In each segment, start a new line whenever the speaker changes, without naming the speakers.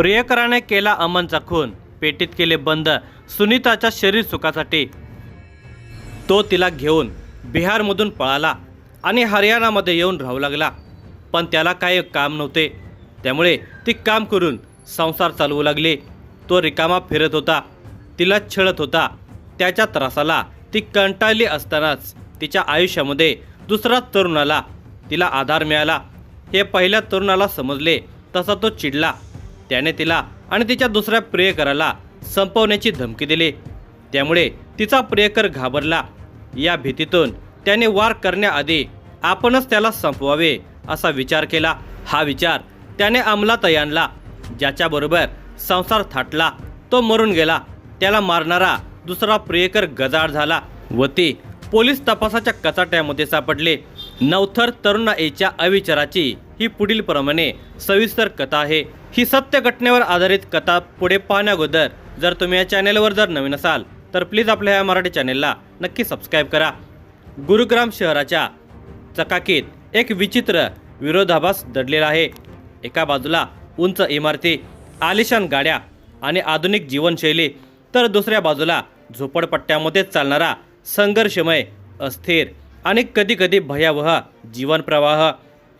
प्रियकराने केला अमनचा खून, पेटीत केले बंद सुनीताच्या शरीर सुखासाठी। तो तिला घेऊन बिहारमधून पळाला आणि हरियाणामध्ये येऊन राहू लागला। पण त्याला काही काम नव्हते, त्यामुळे ती काम करून संसार चालवू लागली। तो रिकामा फिरत होता, तिला छळत होता। त्याच्या त्रासाला ती कंटाळली असतानाच तिच्या आयुष्यामध्ये दुसरा तरुण आला, तिला आधार मिळाला। हे पहिल्या तरुणाला समजले तसा तो चिडला। त्याने तिला आणि तिच्या दुसऱ्या प्रियकराला संपवण्याची धमकी दिली। त्यामुळे तिचा प्रियकर घाबरला। या भीतीतून त्याने वार करण्याआधी आपणच त्याला संपवावे असा विचार केला। हा विचार त्याने अंमलात आणला। ज्याच्याबरोबर संसार थाटला तो मरून गेला। त्याला मारणारा दुसरा प्रियकर गजाआड झाला व ती पोलीस तपासाच्या कचाट्यामध्ये सापडले। नवथर तरुणाईच्या अविचाराची ही पुढील प्रमाणे सविस्तर कथा आहे। ही सत्य घटनेवर आधारित कथा पुढे पाहण्याअगोदर जर तुम्ही या चॅनेलवर जर नवीन असाल तर प्लीज आपल्या या मराठी चॅनेलला नक्की सबस्क्राईब करा। गुरुग्राम शहराच्या चकाकीत एक विचित्र विरोधाभास दडलेला आहे। एका बाजूला उंच इमारती, आलिशान गाड्या आणि आधुनिक जीवनशैली, तर दुसऱ्या बाजूला झोपडपट्ट्यामध्ये चालणारा संघर्षमय, अस्थिर आणि कधीकधी भयावह जीवन प्रवाह।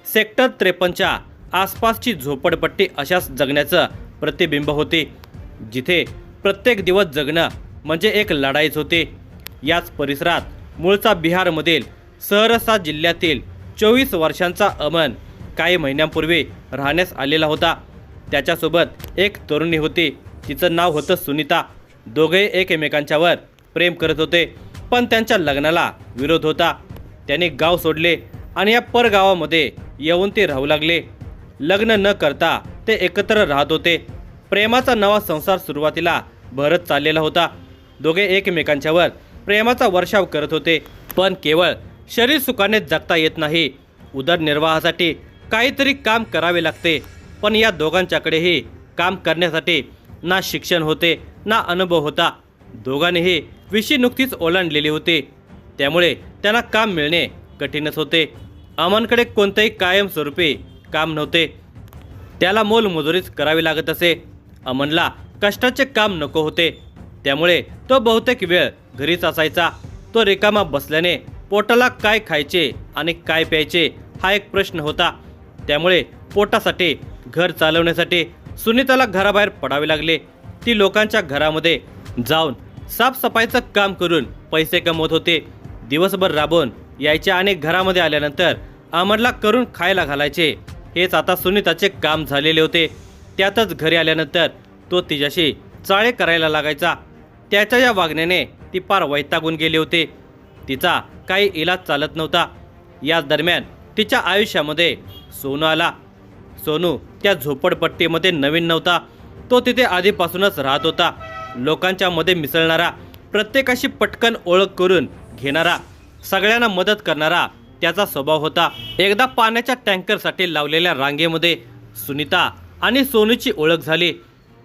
सेक्टर 53च्या आसपासची झोपडपट्टी अशाच जगण्याचं प्रतिबिंब होती, जिथे प्रत्येक दिवस जगणं म्हणजे एक लढाईच होती। याच परिसरात मूळचा बिहारमधील सहरसा जिल्ह्यातील 24 वर्षांचा अमन काही महिन्यांपूर्वी राहण्यास आलेला होता। त्याच्यासोबत एक तरुणी होती, तिचं नाव होतं सुनीता। दोघे एकमेकांच्यावर प्रेम करत होते, पण त्यांच्या लग्नाला विरोध होता। त्याने गाव सोडले आणि या परगावामध्ये येऊन ते राहू लागले। लग्न न करता ते एकत्र राहत होते। प्रेमाचा नवा संसार सुरुवातीला भरत चाललेला होता। दोघे एकमेकांच्यावर प्रेमाचा वर्षाव करत होते, पण केवळ शरीर सुखाने जगता येत नाही। उदरनिर्वाहासाठी काहीतरी काम करावे लागते, पण या दोघांच्याकडेही काम करण्यासाठी ना शिक्षण होते ना अनुभव होता। दोघांनीही विशी नुकतीच ओलांडलेली होती, त्यामुळे त्यांना काम मिळणे कठीणच होते। अमनकडे कोणतेही कायमस्वरूपी काम नव्हते, त्याला मोलमजुरीच करावी लागत असे। अमनला कष्टाचे काम नको होते, त्यामुळे तो बहुतेक वेळ घरीच असायचा। तो रिकामा बसल्याने पोटाला काय खायचे आणि काय प्यायचे हा एक प्रश्न होता। त्यामुळे पोटासाठी, घर चालवण्यासाठी सुनीताला घराबाहेर पडावे लागले। ती लोकांच्या घरामध्ये जाऊन साफसफाईचं काम करून पैसे कमवत होते। दिवसभर राबून यायच्या आणि घरामध्ये आल्यानंतर अमनला करून खायला घालायचे। हेच आता सुनीताचे काम झालेले होते। त्यातच घरी आल्यानंतर तो तिच्याशी चाळे करायला लागायचा। त्याच्या या वागण्याने ती पार वैतागून गेली होती। तिचा काही इलाज चालत नव्हता। याच दरम्यान तिच्या आयुष्यामध्ये सोनू आला। सोनू त्या झोपडपट्टीमध्ये नवीन नव्हता, तो तिथे आधीपासूनच राहत होता। लोकांच्या मध्ये मिसळणारा, प्रत्येकाशी पटकन ओळख करून घेणारा, सगळ्यांना मदत करणारा त्याचा स्वभाव होता। एकदा पाण्याच्या टँकरसाठी लावलेल्या रांगेमध्ये सुनीता आणि सोनूची ओळख झाली।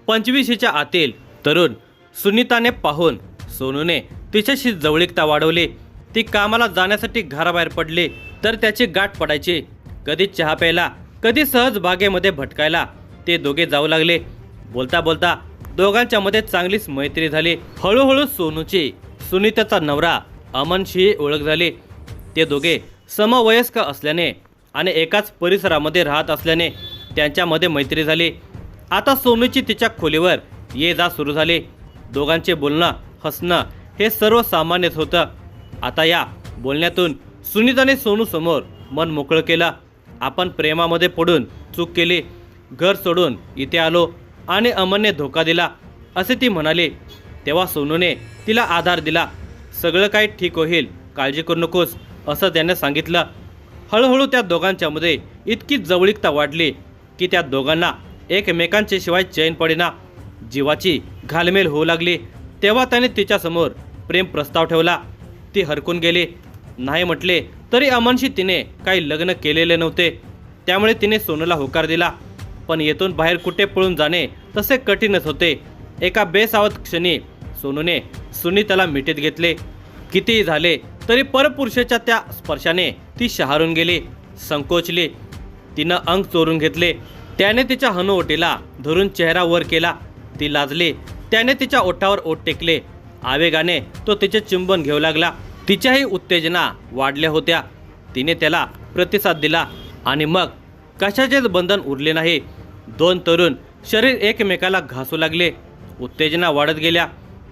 25च्या आतील तरुण सुनीताने पाहून सोनूने तिच्याशी जवळीकता वाढवली। ती कामाला जाण्यासाठी घराबाहेर पडली तर त्याची गाठ पडायची। कधी चहा प्यायला, कधी सहज बागेमध्ये भटकायला ते दोघे जाऊ लागले। बोलता बोलता दोघांच्या मध्ये चांगलीच मैत्री झाली। हळूहळू सोनूची सुनीताचा नवरा अमनशी ओळख झाली। ते दोघे समवयस्क असल्याने आणि एकाच परिसरामध्ये राहत असल्याने त्यांच्यामध्ये मैत्री झाली। आता सोनूची तिच्या खोलीवर ये जा सुरू झाली। दोघांचे बोलणं, हसणं हे सर्वसामान्यच होतं। आता या बोलण्यातून सुनीताने सोनूसमोर मन मोकळं केलं। आपण प्रेमामध्ये पडून चूक केली, घर सोडून इथे आलो आणि अमनने धोका दिला असे ती म्हणाली। तेव्हा सोनूने तिला आधार दिला। सगळं काही ठीक होईल, काळजी करू नकोस असं त्याने सांगितलं। हळूहळू त्या दोघांच्यामध्ये इतकी जवळीकता वाढली की त्या दोघांना एकमेकांच्या शिवाय चैन पडेना। जीवाची घालमेल होऊ लागली। तेव्हा त्याने तिच्यासमोर प्रेम प्रस्ताव ठेवला। ती हरकून गेली। नाही म्हटले तरी अमनशी तिने काही लग्न केलेले नव्हते, त्यामुळे तिने सोनूला होकार दिला। पण येथून बाहेर कुठे पळून जाणे तसे कठीणच होते। एका बेसावध क्षणी सोनूने सुनीताला मिठीत घेतले। कितीही झाले तरी परपुरुषाच्या त्या स्पर्शाने ती शहारून गेली, संकोचली। तिनं अंग चोरून घेतले। त्याने तिच्या हनुवटीला धरून चेहरा वर केला. ती लाजली. त्याने तिच्या ओठावर ओठ टेकले. आवेगाने तो तिचे चुंबन घेऊ लागला. तिच्याही उत्तेजना वाढल्या होत्या. तिने त्याला प्रतिसाद दिला आणि मग कशाचेच बंधन उरले नाही. दोन तरुण शरीर एकमेकाला घासू लागले. उत्तेजना वाढत गेल्या.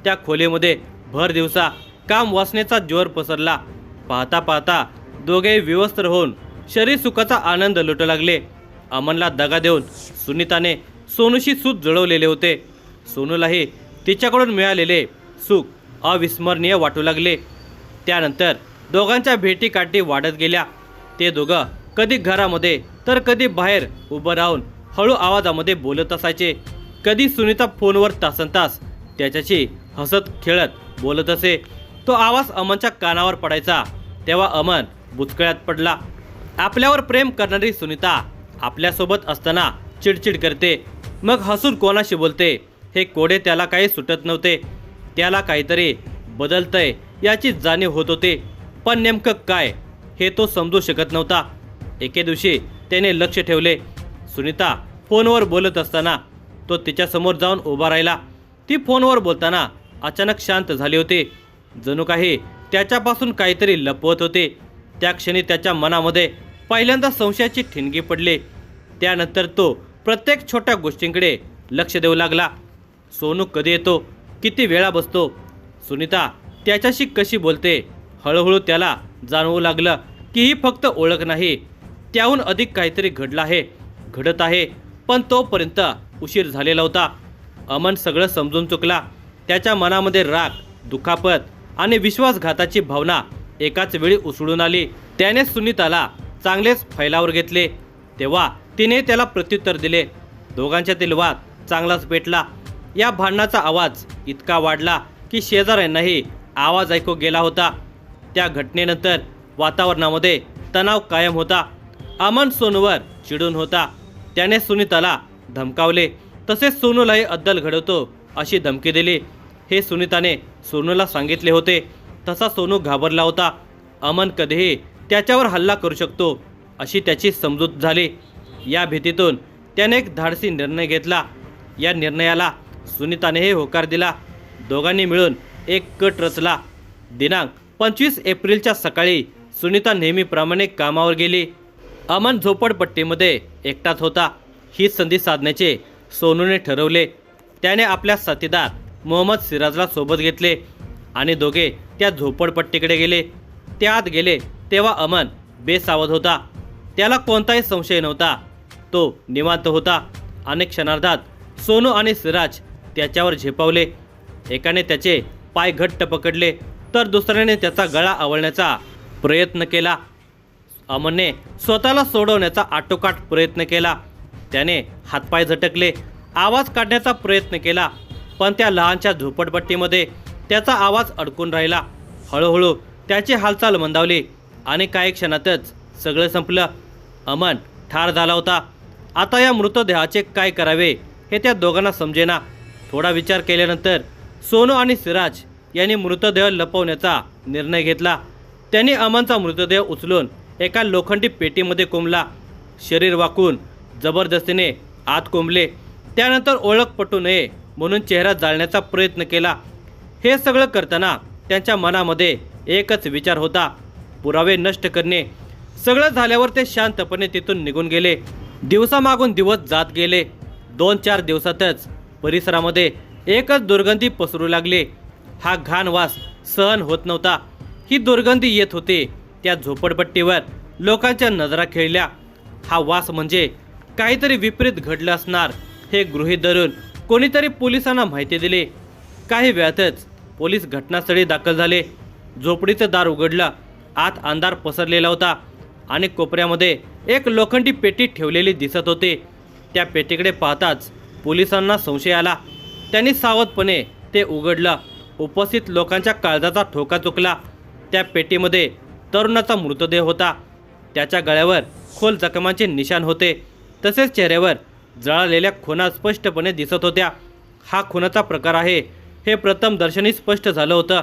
त्या खोलीमध्ये भर दिवसा काम वासनेचा जोर पसरला. पाहता पाहता दोघेही विवस्त्र होऊन शरीर सुखाचा आनंद लुटू लागले. अमनला दगा देऊन सुनीताने सोनूशी सूत जुळवलेले होते. सोनूलाही तिच्याकडून मिळालेले सुख अविस्मरणीय वाटू लागले. त्यानंतर दोघांच्या भेटीगाठी वाढत गेल्या. ते दोघं कधी घरामध्ये तर कधी बाहेर उभं राहून हळू आवाजामध्ये बोलत असायचे. कधी सुनीता फोनवर तासनतास त्याच्याशी हसत खेळत बोलत असे. तो आवाज अमनच्या कानावर पडायचा तेव्हा अमन बुचकळ्यात पडला. आपल्यावर प्रेम करणारी सुनीता आपल्यासोबत असताना चिडचिड करते, मग हसून कोणाशी बोलते हे कोडे त्याला काही सुटत नव्हते. त्याला काहीतरी बदलतंय याची जाणीव होत होते, पण नेमकं काय हे तो समजू शकत नव्हता. एके दिवशी त्याने लक्ष ठेवले. सुनीता फोनवर बोलत असताना तो तिच्यासमोर जाऊन उभा राहिला. ती फोनवर बोलताना अचानक शांत झाली होती. जणू काही त्याच्यापासून काहीतरी लपवत होते. त्या क्षणी त्याच्या मनामध्ये पहिल्यांदा संशयाची ठिणगी पडली. त्यानंतर तो प्रत्येक छोट्या गोष्टींकडे लक्ष देऊ लागला. सोनू कधी येतो, किती वेळा बसतो, सुनीता त्याच्याशी कशी बोलते. हळूहळू त्याला जाणवू लागलं की ही फक्त ओळख नाही, त्याहून अधिक काहीतरी घडत आहे. पण तोपर्यंत उशीर झालेला होता. अमन सगळं समजून चुकला. त्याच्या मनामध्ये राग, दुखापत आणि विश्वासघाताची भावना एकाच वेळी उसळून आली. त्याने सुनीताला चांगलेच फैलावर घेतले. तेव्हा तिने त्याला प्रत्युत्तर दिले. दोघांच्यातील वाद चांगलाच पेटला. या भांडणाचा आवाज इतका वाढला की शेजाऱ्यांनाही आवाज ऐकू गेला होता. त्या घटनेनंतर वातावरणामध्ये तणाव कायम होता. अमन सोनूवर चिडून होता. त्याने सुनीताला धमकावले. तसेच सोनूलाही अद्दल घडवतो अशी धमकी दिली. हे सुनीताने सोनूला सांगितले होते. तसा सोनू घाबरला होता. अमन कधीही त्याच्यावर हल्ला करू शकतो अशी त्याची समजूत झाली. या भीतीतून त्याने एक धाडसी निर्णय घेतला. या निर्णयाला सुनीतानेही होकार दिला. दोघांनी मिळून एक कट रचला. दिनांक 25 एप्रिलच्या सकाळी सुनीता नेहमीप्रमाणे कामावर गेली. अमन झोपडपट्टीमध्ये एकटाच होता. ही संधी साधण्याचे सोनूने ठरवले. त्याने आपल्या साथीदार मोहम्मद सिराजला सोबत घेतले आणि दोघे त्या झोपडपट्टीकडे गेले. ते आत गेले तेव्हा अमन बेसावध होता. त्याला कोणताही संशय नव्हता. तो निवांत होता. अनेक क्षणार्धात सोनू आणि सिराज त्याच्यावर झेपावले. एकाने त्याचे पाय घट्ट पकडले तर दुसऱ्याने त्याचा गळा आवळण्याचा प्रयत्न केला. अमनने स्वतःला सोडवण्याचा आटोकाट प्रयत्न केला. त्याने हातपाय झटकले, आवाज काढण्याचा प्रयत्न केला, पण त्या लहानशा झोपडपट्टीमध्ये त्याचा आवाज अडकून राहिला. हळूहळू त्याची हालचाल मंदावली आणि काही क्षणातच सगळं संपलं. अमन ठार झाला होता. आता या मृतदेहाचे काय करावे हे त्या दोघांना समजेना. थोडा विचार केल्यानंतर सोनू आणि सिराज यांनी मृतदेह लपवण्याचा निर्णय घेतला. त्यांनी अमनचा मृतदेह उचलून एका लोखंडी पेटीमध्ये कोंबला. शरीर वाकून जबरदस्तीने आत कोंबले. त्यानंतर ओळख पटू नये म्हणून चेहरा जाळण्याचा प्रयत्न केला. हे सगळं करताना त्यांच्या मनामध्ये एकच विचार होता, पुरावे नष्ट करणे. सगळं झाल्यावर ते शांतपणे तिथून निघून गेले. दिवसामागून दिवस जात गेले. 2-4 दिवसातच परिसरामध्ये एकच दुर्गंधी पसरू लागली. हा घाण वास सहन होत नव्हता. ही दुर्गंधी येत होती त्या झोपडपट्टीवर. लोकांच्या नजरा खेळल्या. हा वास म्हणजे काहीतरी विपरीत घडलं असणार हे गृहीत धरून कोणीतरी पोलिसांना माहिती दिली. काही वेळातच पोलीस घटनास्थळी दाखल झाले. झोपडीचं दार उघडलं. आत अंधार पसरलेला होता आणि कोपऱ्यामध्ये एक लोखंडी पेटी ठेवलेली दिसत होती. त्या पेटीकडे पाहताच पोलिसांना संशय आला. त्यांनी सावधपणे ते उघडलं. उपस्थित लोकांच्या काळजाचा ठोका चुकला. त्या पेटीमध्ये तरुणाचा मृतदेह होता. त्याच्या गळ्यावर खोल जखमांचे निशाण होते. तसेच चेहऱ्यावर जळालेल्या खुणा स्पष्टपणे दिसत होत्या. हा खुनाचा प्रकार आहे हे प्रथम दर्शनी स्पष्ट झालं होतं.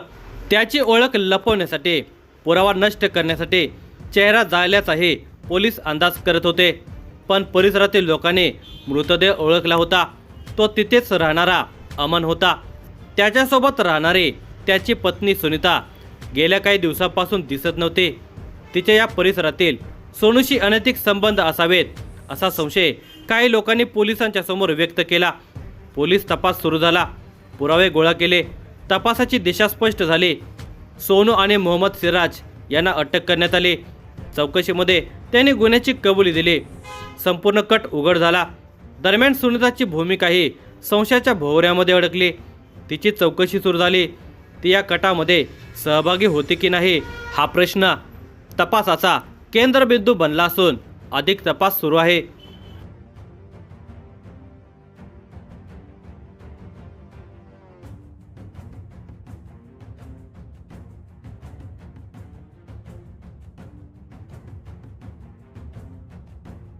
त्याची ओळख लपवण्यासाठी, पुरावा नष्ट करण्यासाठी चेहरा जाळल्याचाही पोलीस अंदाज करत होते. पण परिसरातील लोकांनी मृतदेह ओळखला होता. तो तिथेच राहणारा अमन होता. त्याच्यासोबत राहणारी त्याची पत्नी सुनीता गेल्या काही दिवसांपासून दिसत नव्हते. तिच्या या परिसरातील सोनूशी अनैतिक संबंध असावेत असा संशय काही लोकांनी पोलिसांच्या समोर व्यक्त केला. पोलीस तपास सुरू झाला. पुरावे गोळा केले. तपासाची दिशा स्पष्ट झाली. सोनू आणि मोहम्मद सिराज यांना अटक करण्यात आली. चौकशीमध्ये त्यांनी गुन्ह्याची कबुली दिली. संपूर्ण कट उघड झाला. दरम्यान सुनीताची भूमिकाही संशयाच्या भोवऱ्यामध्ये अडकली. तिची चौकशी सुरू झाली. ती या कटामध्ये सहभागी होती की नाही हा प्रश्न तपासाचा केंद्रबिंदू बनला असून अधिक तपास सुरू आहे.